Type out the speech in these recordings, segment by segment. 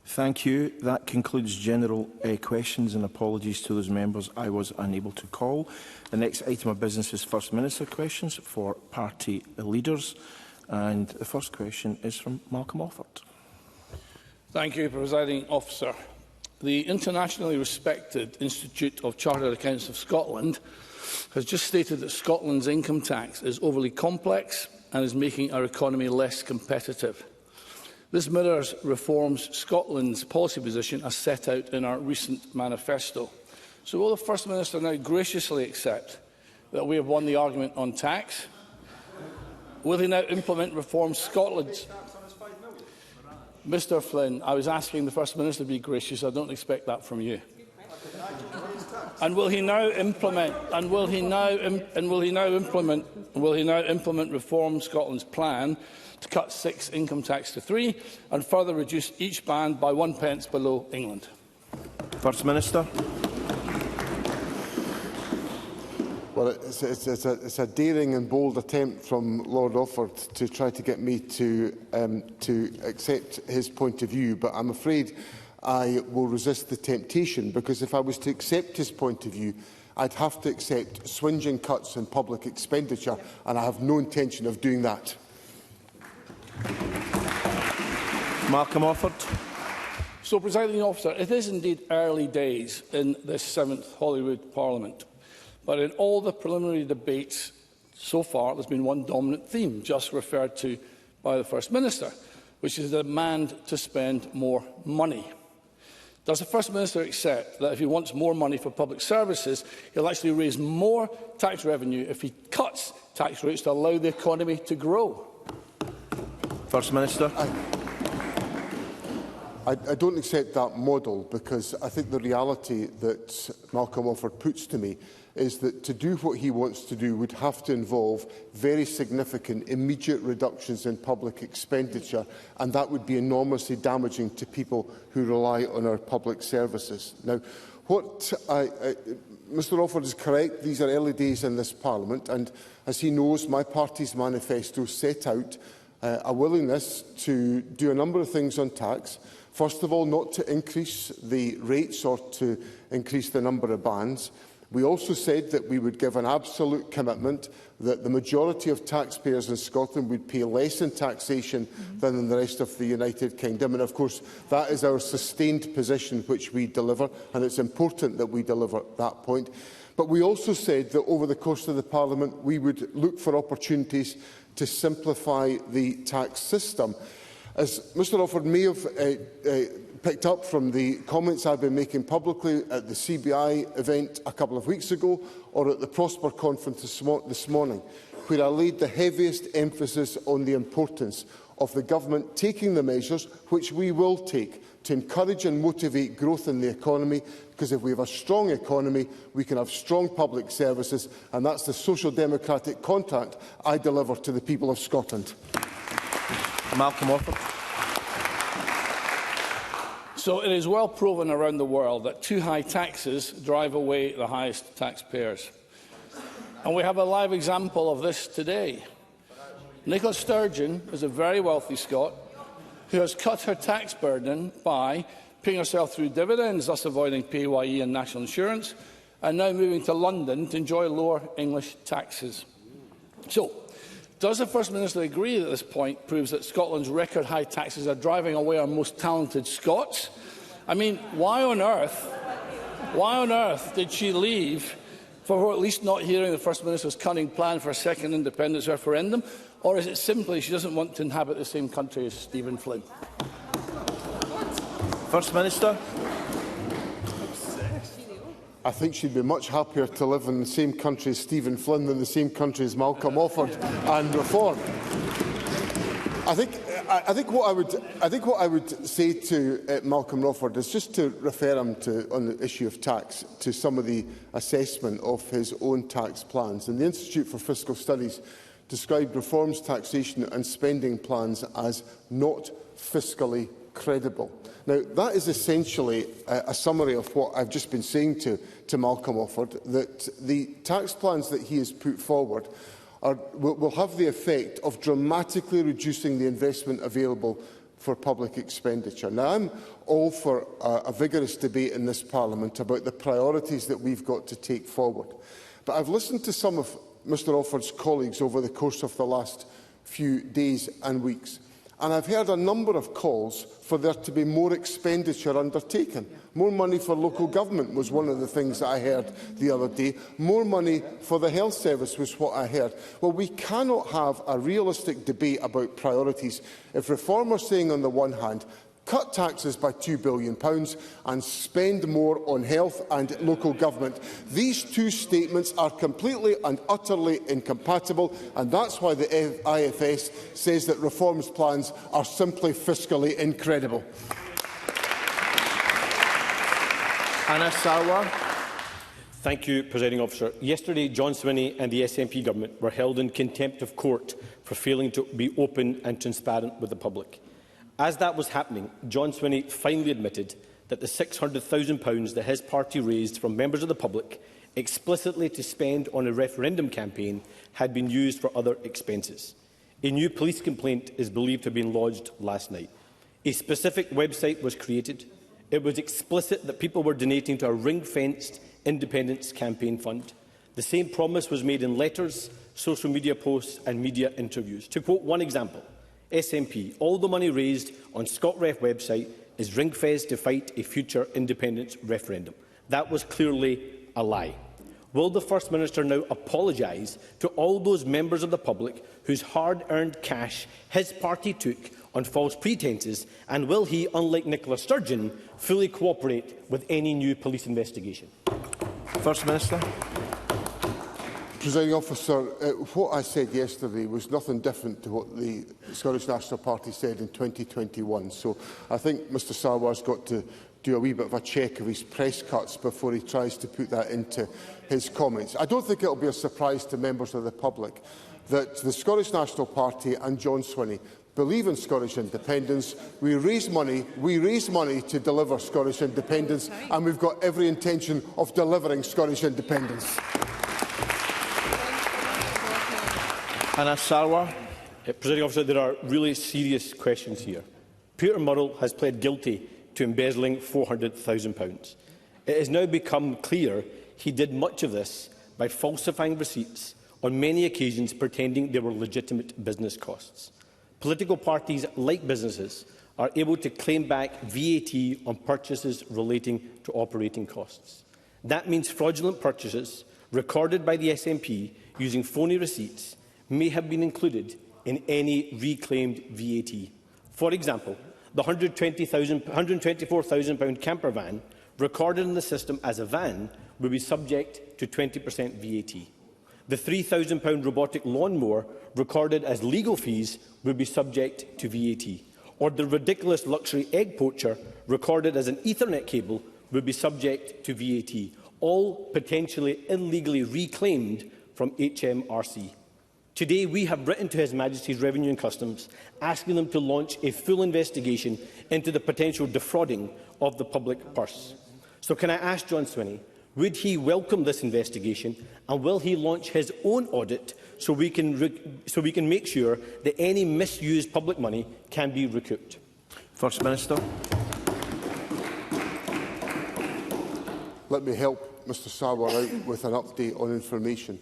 Thank you. That concludes general questions, and apologies to those members I was unable to call. The next item of business is First Minister questions for party leaders. And the first question is from Malcolm Offord. Thank you, Presiding Officer. The internationally respected Institute of Chartered Accountants of Scotland has just stated that Scotland's income tax is overly complex and is making our economy less competitive. This mirrors reforms Scotland's policy position as set out in our recent manifesto. So will the First Minister now graciously accept that we have won the argument on tax? Will he now implement reforms Scotland's... Mr Flynn, I was asking the First Minister to be gracious. I don't expect that from you. And will he now implement? And will he now implement reform Scotland's plan to cut 6 income tax to 3 and further reduce each band by 1 pence below England? First Minister. Well, it's a daring and bold attempt from Lord Offord to try to get me to accept his point of view, but I'm afraid I will resist the temptation, because if I was to accept his point of view, I'd have to accept swingeing cuts in public expenditure, and I have no intention of doing that. Malcolm Offord. So, Presiding Officer, it is indeed early days in this 7th Holyrood Parliament. But in all the preliminary debates so far, there's been one dominant theme, just referred to by the First Minister, which is the demand to spend more money. Does the First Minister accept that if he wants more money for public services, he'll actually raise more tax revenue if he cuts tax rates to allow the economy to grow? First Minister. I don't accept that model, because I think the reality that Malcolm Offord puts to me is that to do what he wants to do would have to involve very significant immediate reductions in public expenditure, and that would be enormously damaging to people who rely on our public services. Now, Mr Offord is correct. These are early days in this Parliament, and as he knows, my party's manifesto set out a willingness to do a number of things on tax. First of all, not to increase the rates or to increase the number of bands. We also said that we would give an absolute commitment that the majority of taxpayers in Scotland would pay less in taxation than in the rest of the United Kingdom. And of course, that is our sustained position which we deliver, and it's important that we deliver that point. But we also said that over the course of the Parliament we would look for opportunities to simplify the tax system. As Mr Offord may have picked up from the comments I've been making publicly at the CBI event a couple of weeks ago, or at the Prosper conference this morning, where I laid the heaviest emphasis on the importance of the government taking the measures which we will take to encourage and motivate growth in the economy, because if we have a strong economy, we can have strong public services, and that's the social democratic contract I deliver to the people of Scotland. Malcolm Offord. So it is well proven around the world that too high taxes drive away the highest taxpayers. And we have a live example of this today. Nicola Sturgeon is a very wealthy Scot who has cut her tax burden by paying herself through dividends, thus avoiding PAYE and national insurance, and now moving to London to enjoy lower English taxes. So, does the First Minister agree that this point proves that Scotland's record-high taxes are driving away our most talented Scots? I mean, why on earth did she leave for at least not hearing the First Minister's cunning plan for a second independence referendum? Or is it simply she doesn't want to inhabit the same country as Stephen Flynn? First Minister. I think she'd be much happier to live in the same country as Stephen Flynn than the same country as Malcolm Offord and Reform. I think what I would say to Malcolm Offord is just to refer him to, on the issue of tax, to some of the assessment of his own tax plans. And the Institute for Fiscal Studies described Reform's taxation and spending plans as not fiscally credible. Now, that is essentially a summary of what I've just been saying to Malcolm Offord, that the tax plans that he has put forward will have the effect of dramatically reducing the investment available for public expenditure. Now, I'm all for a vigorous debate in this Parliament about the priorities that we've got to take forward. But I've listened to some of Mr Alford's colleagues over the course of the last few days and weeks, and I've heard a number of calls for there to be more expenditure undertaken. More money for local government was one of the things that I heard the other day. More money for the health service was what I heard. Well, we cannot have a realistic debate about priorities if Reform are saying on the one hand, cut taxes by £2 billion and spend more on health and local government. These two statements are completely and utterly incompatible, and that's why the IFS says that Reform's plans are simply fiscally incredible. Anna Sarwar. Thank you, Presiding Officer. Yesterday, John Swinney and the SNP government were held in contempt of court for failing to be open and transparent with the public. As that was happening, John Swinney finally admitted that the £600,000 that his party raised from members of the public explicitly to spend on a referendum campaign had been used for other expenses. A new police complaint is believed to have been lodged last night. A specific website was created. It was explicit that people were donating to a ring-fenced independence campaign fund. The same promise was made in letters, social media posts and media interviews. To quote one example, SNP, all the money raised on ScotRef website is ring-fenced to fight a future independence referendum. That was clearly a lie. Will the First Minister now apologise to all those members of the public whose hard-earned cash his party took on false pretences, and will he, unlike Nicola Sturgeon, fully cooperate with any new police investigation? First Minister. Presiding Officer, what I said yesterday was nothing different to what the Scottish National Party said in 2021. So I think Mr Sarwar's got to do a wee bit of a check of his press cuts before he tries to put that into his comments. I don't think it will be a surprise to members of the public that the Scottish National Party and John Swinney believe in Scottish independence. We raise money to deliver Scottish independence, and we've got every intention of delivering Scottish independence. Anna Sarwar. Presiding Officer, there are really serious questions here. Peter Murrell has pled guilty to embezzling £400,000. It has now become clear he did much of this by falsifying receipts on many occasions, pretending they were legitimate business costs. Political parties, like businesses, are able to claim back VAT on purchases relating to operating costs. That means fraudulent purchases recorded by the SNP using phony receipts may have been included in any reclaimed VAT. For example, the £124,000 camper van recorded in the system as a van will be subject to 20% VAT. The £3,000 robotic lawnmower recorded as legal fees will be subject to VAT. Or the ridiculous luxury egg poacher recorded as an Ethernet cable will be subject to VAT, all potentially illegally reclaimed from HMRC. Today, we have written to His Majesty's Revenue and Customs asking them to launch a full investigation into the potential defrauding of the public purse. So can I ask John Swinney, would he welcome this investigation, and will he launch his own audit so we can make sure that any misused public money can be recouped? First Minister. Let me help Mr Sarwar out with an update on information.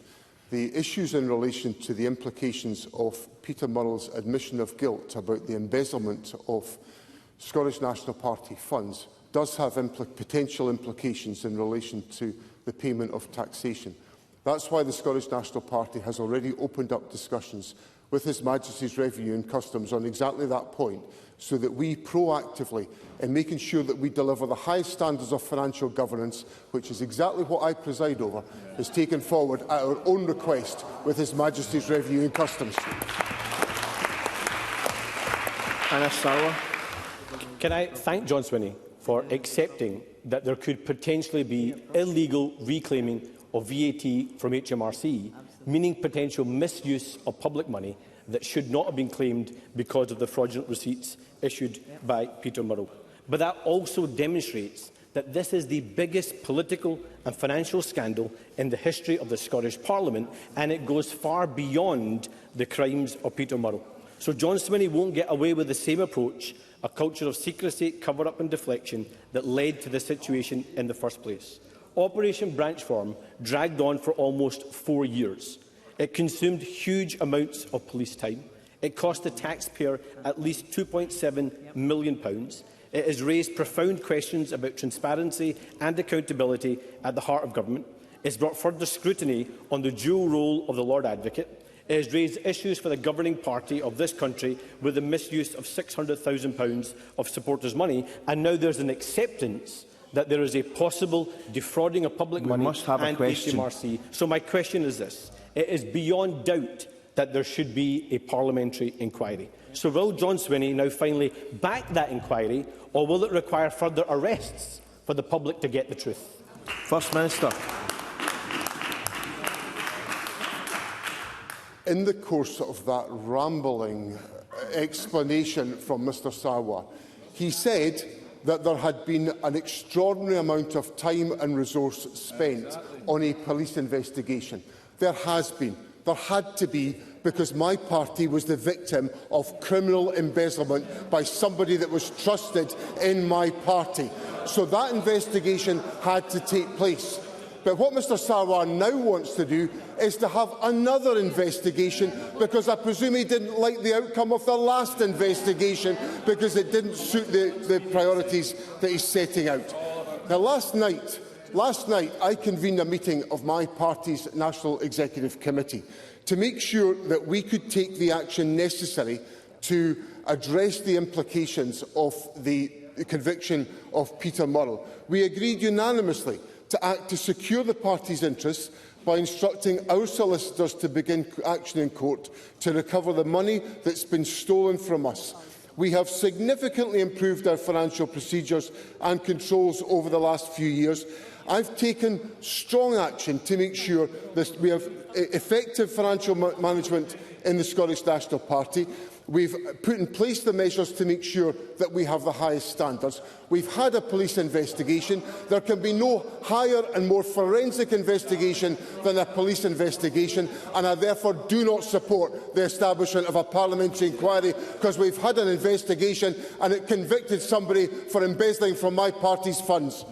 The issues in relation to the implications of Peter Murrell's admission of guilt about the embezzlement of Scottish National Party funds does have potential implications in relation to the payment of taxation. That's why the Scottish National Party has already opened up discussions with His Majesty's Revenue and Customs on exactly that point, so that we proactively, in making sure that we deliver the highest standards of financial governance, which is exactly what I preside over, is taken forward at our own request with His Majesty's Revenue and Customs. Anna Sarwar. Can I thank John Swinney for accepting that there could potentially be illegal reclaiming of VAT from HMRC, meaning potential misuse of public money that should not have been claimed because of the fraudulent receipts issued by Peter Murrell. But that also demonstrates that this is the biggest political and financial scandal in the history of the Scottish Parliament, and it goes far beyond the crimes of Peter Murrell. So John Swinney won't get away with the same approach, a culture of secrecy, cover-up and deflection that led to the situation in the first place. Operation Branchform dragged on for almost 4 years. It consumed huge amounts of police time. It cost the taxpayer at least £2.7 million. It has raised profound questions about transparency and accountability at the heart of government. It has brought further scrutiny on the dual role of the Lord Advocate. It has raised issues for the governing party of this country with the misuse of £600,000 of supporters' money, and now there is an acceptance that there is a possible defrauding of public money and HMRC. So my question is this. It is beyond doubt that there should be a parliamentary inquiry. So will John Swinney now finally back that inquiry, or will it require further arrests for the public to get the truth? First Minister. In the course of that rambling explanation from Mr Sarwar, he said that there had been an extraordinary amount of time and resource spent on a police investigation. There has been. There had to be, because my party was the victim of criminal embezzlement by somebody that was trusted in my party. So that investigation had to take place. But what Mr Sarwar now wants to do is to have another investigation, because I presume he didn't like the outcome of the last investigation because it didn't suit the priorities that he's setting out. Now, last night I convened a meeting of my party's National Executive Committee to make sure that we could take the action necessary to address the implications of the conviction of Peter Murrell. We agreed unanimously to act to secure the party's interests by instructing our solicitors to begin action in court to recover the money that's been stolen from us. We have significantly improved our financial procedures and controls over the last few years. I've taken strong action to make sure that we have effective financial management in the Scottish National Party. We've put in place the measures to make sure that we have the highest standards. We've had a police investigation. There can be no higher and more forensic investigation than a police investigation, and I therefore do not support the establishment of a parliamentary inquiry, because we've had an investigation and it convicted somebody for embezzling from my party's funds.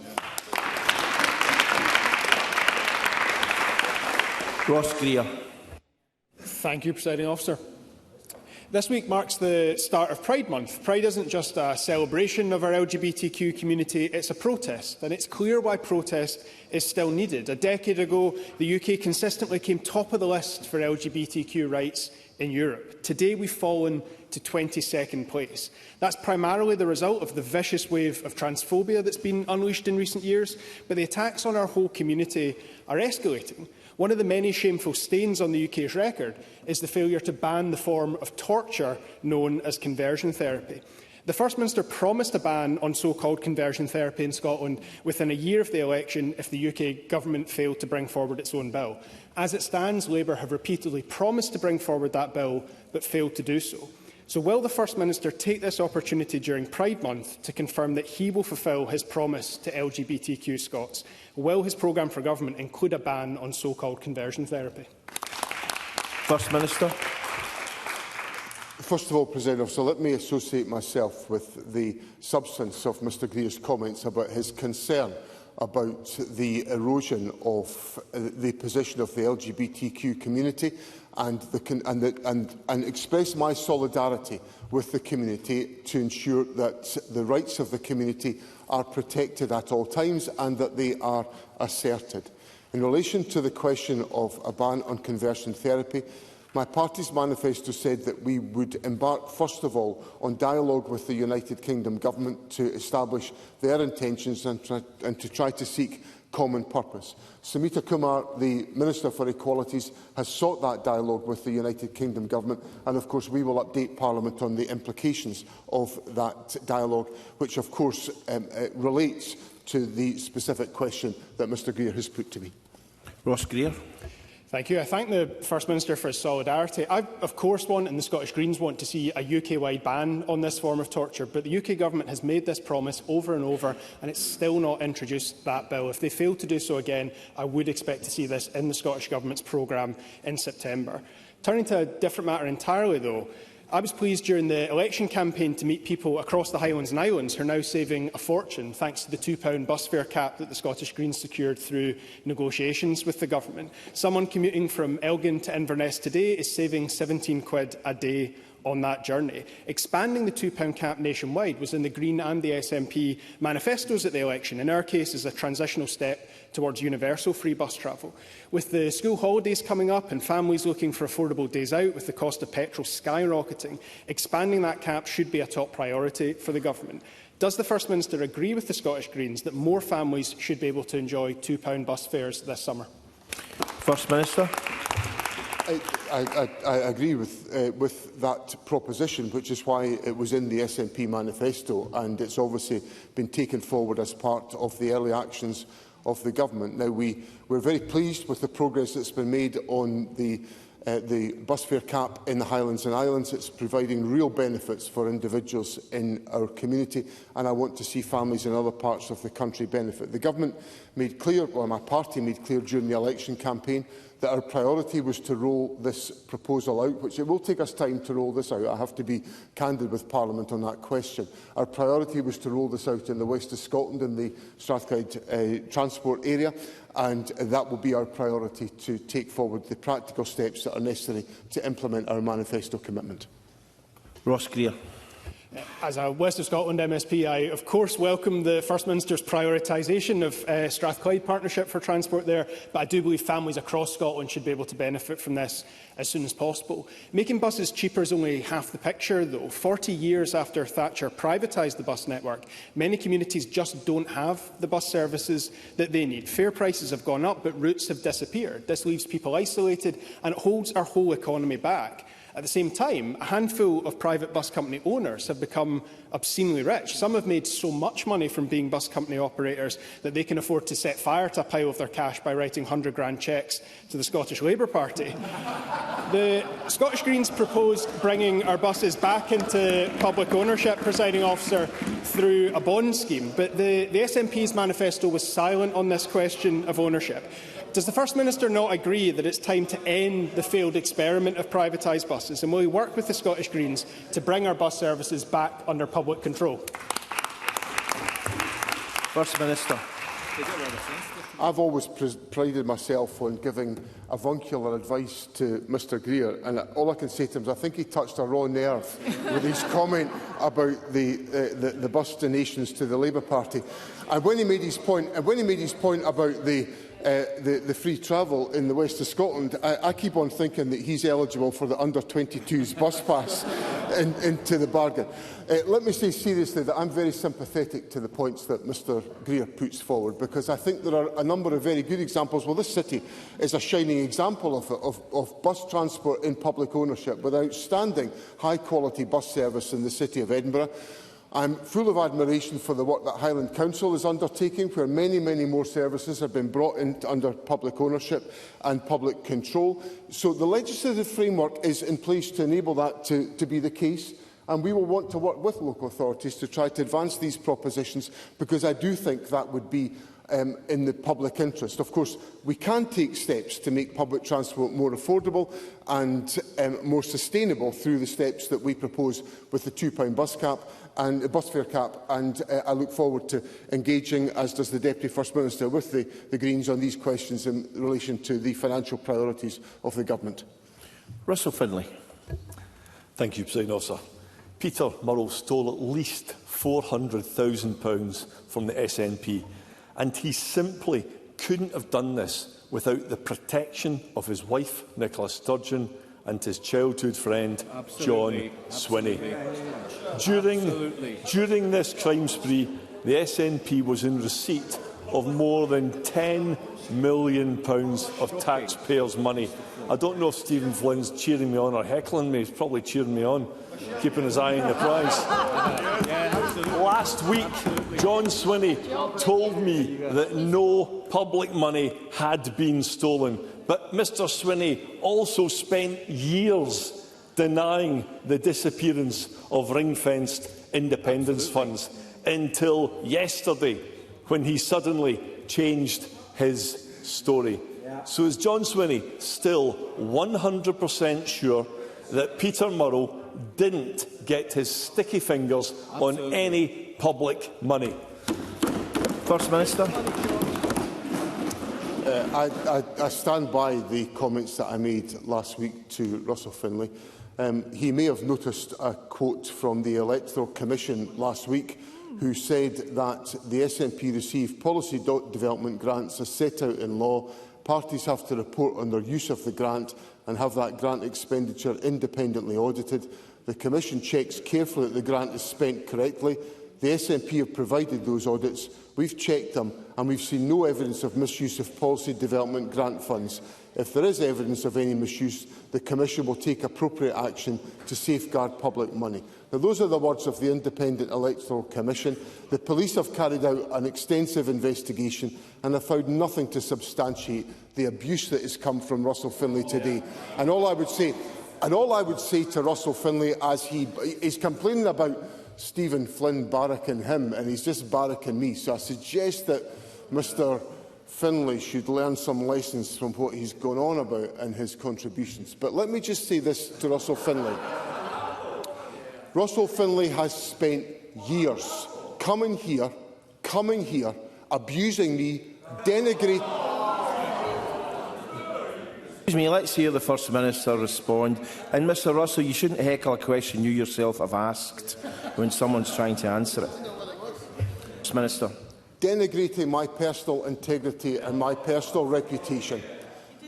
Ross Greer. Thank you, Presiding Officer. This week marks the start of Pride Month. Pride isn't just a celebration of our LGBTQ community, it's a protest, and it's clear why protest is still needed. A decade ago, the UK consistently came top of the list for LGBTQ rights in Europe. Today, we've fallen to 22nd place. That's primarily the result of the vicious wave of transphobia that's been unleashed in recent years, but the attacks on our whole community are escalating. One of the many shameful stains on the UK's record is the failure to ban the form of torture known as conversion therapy. The First Minister promised a ban on so-called conversion therapy in Scotland within a year of the election if the UK government failed to bring forward its own bill. As it stands, Labour have repeatedly promised to bring forward that bill but failed to do so. So will the First Minister take this opportunity during Pride Month to confirm that he will fulfil his promise to LGBTQ Scots? Will his programme for government include a ban on so-called conversion therapy? First Minister. First of all, President Officer, let me associate myself with the substance of Mr Greer's comments about his concern about the erosion of the position of the LGBTQ community and express my solidarity with the community to ensure that the rights of the community are protected at all times and that they are asserted. In relation to the question of a ban on conversion therapy, my party's manifesto said that we would embark, first of all, on dialogue with the United Kingdom Government to establish their intentions and to try to seek common purpose. Samita Kumar, the Minister for Equalities, has sought that dialogue with the United Kingdom Government, and of course we will update Parliament on the implications of that dialogue, which of course relates to the specific question that Mr Greer has put to me. Ross Greer. Thank you. I thank the First Minister for his solidarity. I, of course, want, and the Scottish Greens want, to see a UK-wide ban on this form of torture, but the UK Government has made this promise over and over, and it's still not introduced that bill. If they fail to do so again, I would expect to see this in the Scottish Government's programme in September. Turning to a different matter entirely, though, I was pleased during the election campaign to meet people across the Highlands and Islands who are now saving a fortune thanks to the £2 bus fare cap that the Scottish Greens secured through negotiations with the government. Someone commuting from Elgin to Inverness today is saving £17 a day on that journey. Expanding the £2 cap nationwide was in the Green and the SNP manifestos at the election. In our case, is a transitional step towards universal free bus travel. With the school holidays coming up and families looking for affordable days out with the cost of petrol skyrocketing, expanding that cap should be a top priority for the government. Does the First Minister agree with the Scottish Greens that more families should be able to enjoy £2 bus fares this summer? First Minister. I agree with that proposition, which is why it was in the SNP manifesto, and it's obviously been taken forward as part of the early actions of the government. Now, we're very pleased with the progress that's been made on the bus fare cap in the Highlands and Islands. It's providing real benefits for individuals in our community, and I want to see families in other parts of the country benefit. The government made clear, or my party made clear during the election campaign, that our priority was to roll this proposal out, which it will take us time to roll this out. I have to be candid with Parliament on that question. Our priority was to roll this out in the west of Scotland, in the Strathclyde transport area, and that will be our priority to take forward the practical steps that are necessary to implement our manifesto commitment. Ross Greer. As a West of Scotland MSP, I of course welcome the First Minister's prioritisation of Strathclyde Partnership for transport there, but I do believe families across Scotland should be able to benefit from this as soon as possible. Making buses cheaper is only half the picture, though. 40 years after Thatcher privatised the bus network, many communities just don't have the bus services that they need. Fare prices have gone up, but routes have disappeared. This leaves people isolated, and it holds our whole economy back. At the same time, a handful of private bus company owners have become obscenely rich. Some have made so much money from being bus company operators that they can afford to set fire to a pile of their cash by writing £100,000 cheques to the Scottish Labour Party. The Scottish Greens proposed bringing our buses back into public ownership, Presiding Officer, through a bond scheme, but the SNP's manifesto was silent on this question of ownership. Does the First Minister not agree that it's time to end the failed experiment of privatised buses, and will he work with the Scottish Greens to bring our bus services back under public control? First Minister. I've always prided myself on giving avuncular advice to Mr Greer, and all I can say to him is I think he touched a raw nerve with his comment about the bus donations to the Labour Party. And when he made his point, about the free travel in the west of Scotland, I keep on thinking that he's eligible for the under-22s bus pass into the bargain. Let me say seriously that I'm very sympathetic to the points that Mr Greer puts forward, because I think there are a number of very good examples. Well, this city is a shining example of bus transport in public ownership, with outstanding high-quality bus service in the city of Edinburgh. I'm full of admiration for the work that Highland Council is undertaking, where many, many more services have been brought in under public ownership and public control. So the legislative framework is in place to enable that to be the case, and we will want to work with local authorities to try to advance these propositions, because I do think that would be in the public interest. Of course, we can take steps to make public transport more affordable and more sustainable through the steps that we propose with the £2 bus cap and bus fare cap, and I look forward to engaging, as does the Deputy First Minister, with the Greens on these questions in relation to the financial priorities of the Government. Russell Finlay. Thank you, Presiding Officer. Peter Murrell stole at least £400,000 from the SNP, and he simply couldn't have done this without the protection of his wife, Nicola Sturgeon, and his childhood friend, John Swinney. During this crime spree, the SNP was in receipt of more than £10 million of taxpayers' money. I don't know if Stephen Flynn's cheering me on or heckling me. He's probably cheering me on, keeping his eye on the prize. Last week, John Swinney told me that no public money had been stolen. But Mr Swinney also spent years denying the disappearance of ring-fenced independence funds, until yesterday, when he suddenly changed his story. So is John Swinney still 100% sure that Peter Murrell didn't get his sticky fingers on any public money. First Minister. I stand by the comments that I made last week to Russell Finlay. He may have noticed a quote from the Electoral Commission last week, who said that the SNP receive policy development grants as set out in law. Parties have to report on their use of the grant and have that grant expenditure independently audited. The Commission checks carefully that the grant is spent correctly. The SNP have provided those audits. We've checked them and we've seen no evidence of misuse of policy development grant funds. If there is evidence of any misuse, the Commission will take appropriate action to safeguard public money. Now, those are the words of the Independent Electoral Commission. The police have carried out an extensive investigation and have found nothing to substantiate the abuse that has come from Russell Finlay today. And all I would say to Russell Finlay, as he's complaining about Stephen Flynn barracking him, and he's just barracking me. So I suggest that Mr Finlay should learn some lessons from what he's gone on about in his contributions. But let me just say this to Russell Finlay. Russell Finlay has spent years coming here, abusing me, denigrating... Excuse me, let's hear the First Minister respond. And Mr Russell, you shouldn't heckle a question you yourself have asked when someone's trying to answer it. First Minister. Denigrating my personal integrity and my personal reputation.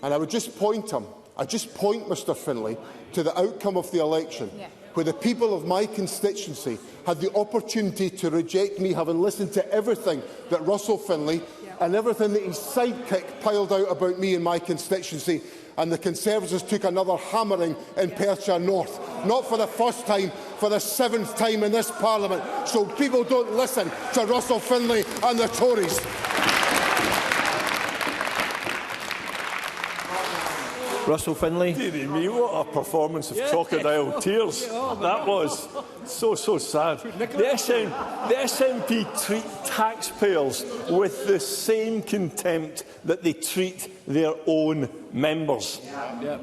And I would just point Mr Finlay to the outcome of the election, where the people of my constituency had the opportunity to reject me, having listened to everything that Russell Finlay and everything that his sidekick piled out about me in my constituency, and the Conservatives took another hammering in Perthshire North, not for the first time, for the 7th time in this Parliament, so people don't listen to Russell Finlay and the Tories. Russell Finlay. Dearie me, what a performance of crocodile tears that was. So sad. The SNP treat taxpayers with the same contempt that they treat their own members.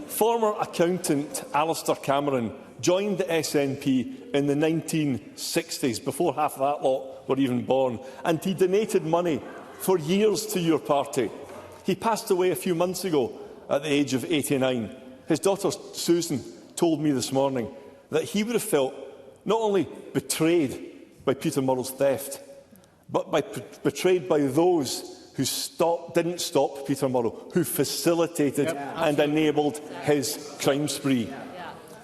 Former accountant Alistair Cameron joined the SNP in the 1960s, before half of that lot were even born, and he donated money for years to your party. He passed away a few months ago at the age of 89. His daughter Susan told me this morning that he would have felt not only betrayed by Peter Murrell's theft, but betrayed by those who didn't stop Peter Murrell, who facilitated and enabled his crime spree.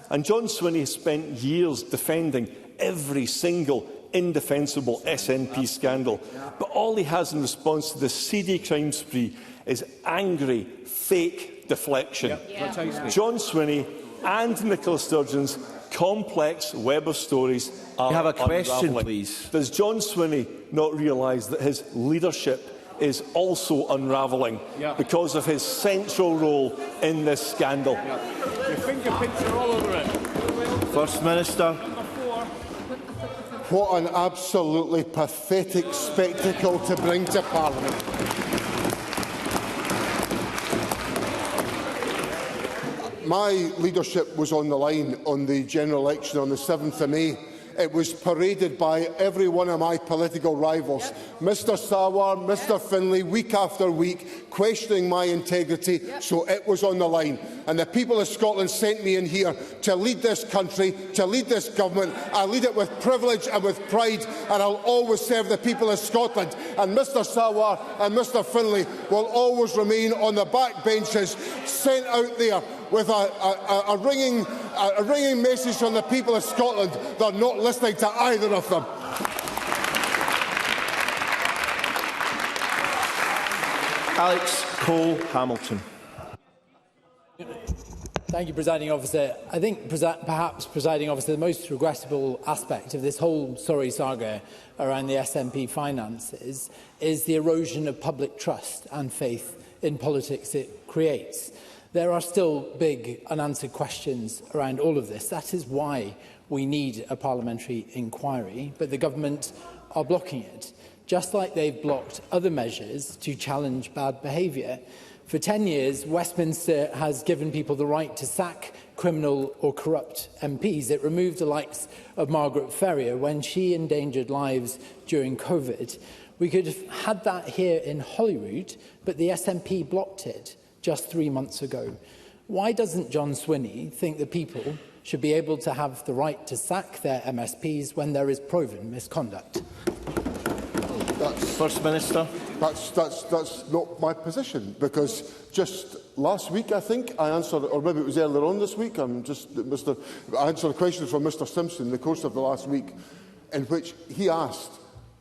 And John Swinney has spent years defending every single indefensible SNP scandal, but all he has in response to the seedy crime spree is angry, fake deflection. John Swinney and Nicola Sturgeon's complex web of stories are have a question, unravelling. please. Does John Swinney not realise that his leadership is also unravelling because of his central role in this scandal? Your fingerprints are all over it. First Minister. What an absolutely pathetic spectacle to bring to Parliament. My leadership was on the line on the general election on the 7th of May. It was paraded by every one of my political rivals, Mr Sawar, Mr Finlay, week after week, questioning my integrity, so it was on the line. And the people of Scotland sent me in here to lead this country, to lead this government. I lead it with privilege and with pride, and I'll always serve the people of Scotland. And Mr Sawar and Mr Finlay will always remain on the back benches, sent out there with a ringing message from the people of Scotland. They're not listening to either of them. Alex Cole-Hamilton. Thank you, Presiding Officer. I think perhaps, Presiding Officer, the most regrettable aspect of this whole sorry saga around the SNP finances is the erosion of public trust and faith in politics it creates. There are still big unanswered questions around all of this. That is why we need a parliamentary inquiry, but the government are blocking it, just like they've blocked other measures to challenge bad behaviour. For 10 years, Westminster has given people the right to sack criminal or corrupt MPs. It removed the likes of Margaret Ferrier when she endangered lives during COVID. We could have had that here in Holyrood, but the SNP blocked it just 3 months ago. Why doesn't John Swinney think that people should be able to have the right to sack their MSPs when there is proven misconduct? First Minister. That's not my position, because just last week, I think, I answered, or maybe it was earlier on this week, I answered a question from Mr Simpson in the course of the last week, in which he asked,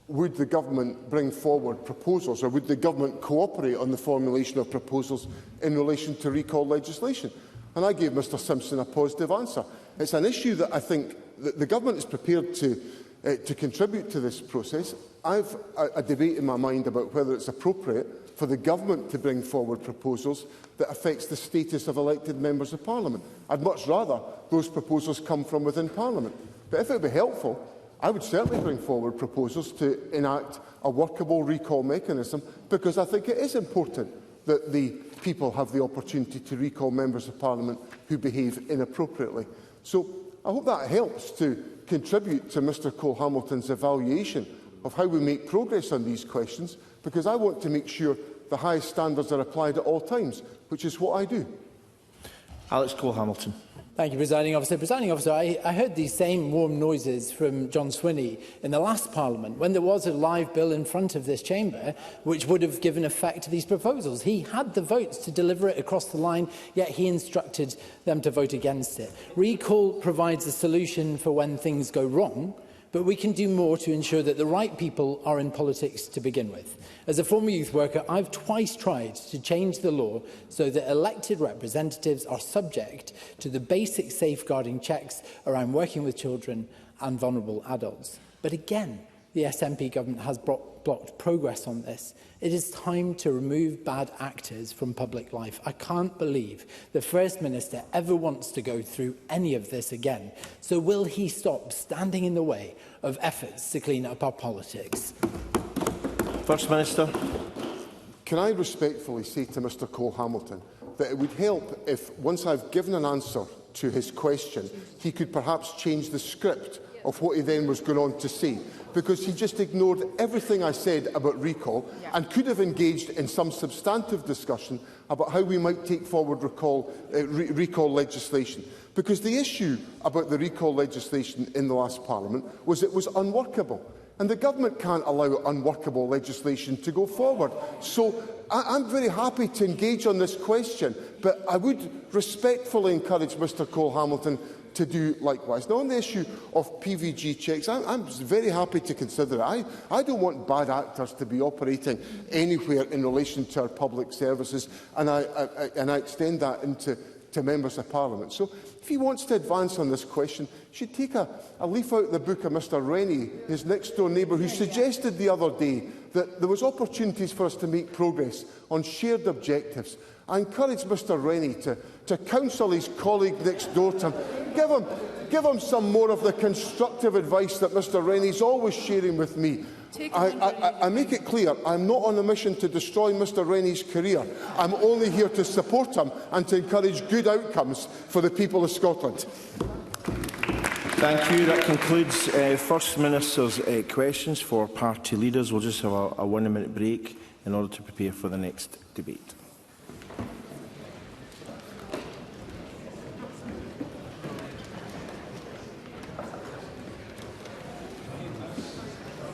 would the government bring forward proposals, or would the government cooperate on the formulation of proposals in relation to recall legislation? And I gave Mr Simpson a positive answer. It's an issue that I think that the government is prepared to contribute to this process. I've a debate in my mind about whether it's appropriate for the government to bring forward proposals that affects the status of elected members of Parliament. I'd much rather those proposals come from within Parliament. But if it would be helpful, I would certainly bring forward proposals to enact a workable recall mechanism, because I think it is important that the people have the opportunity to recall members of Parliament who behave inappropriately. So I hope that helps to contribute to Mr Cole-Hamilton's evaluation of how we make progress on these questions, because I want to make sure the highest standards are applied at all times, which is what I do. Alex Cole-Hamilton. Thank you, Presiding Officer. Presiding Officer, I heard these same warm noises from John Swinney in the last Parliament, when there was a live bill in front of this chamber which would have given effect to these proposals. He had the votes to deliver it across the line, yet he instructed them to vote against it. Recall provides a solution for when things go wrong, but we can do more to ensure that the right people are in politics to begin with. As a former youth worker, I've twice tried to change the law so that elected representatives are subject to the basic safeguarding checks around working with children and vulnerable adults. But again, the SNP government has blocked progress on this. It is time to remove bad actors from public life. I can't believe the First Minister ever wants to go through any of this again. So will he stop standing in the way of efforts to clean up our politics? First Minister. Can I respectfully say to Mr Cole-Hamilton that it would help if, once I've given an answer to his question, he could perhaps change the script of what he then was going on to say, because he just ignored everything I said about recall and could have engaged in some substantive discussion about how we might take forward recall legislation. Because the issue about the recall legislation in the last Parliament was it was unworkable. And the government can't allow unworkable legislation to go forward. So I'm very happy to engage on this question, but I would respectfully encourage Mr Cole-Hamilton to do likewise. Now, on the issue of PVG checks, I'm very happy to consider it. I don't want bad actors to be operating anywhere in relation to our public services, and I extend that into members of Parliament. So if he wants to advance on this question, he should take a leaf out of the book of Mr Rennie, his next-door neighbour, who suggested the other day that there was opportunities for us to make progress on shared objectives. I encourage Mr Rennie to counsel his colleague next door to him. Give him some more of the constructive advice that Mr Rennie is always sharing with me. I make it clear I'm not on a mission to destroy Mr Rennie's career. I'm only here to support him and to encourage good outcomes for the people of Scotland. Thank you. That concludes First Minister's questions for party leaders. We'll just have a 1-minute break in order to prepare for the next debate.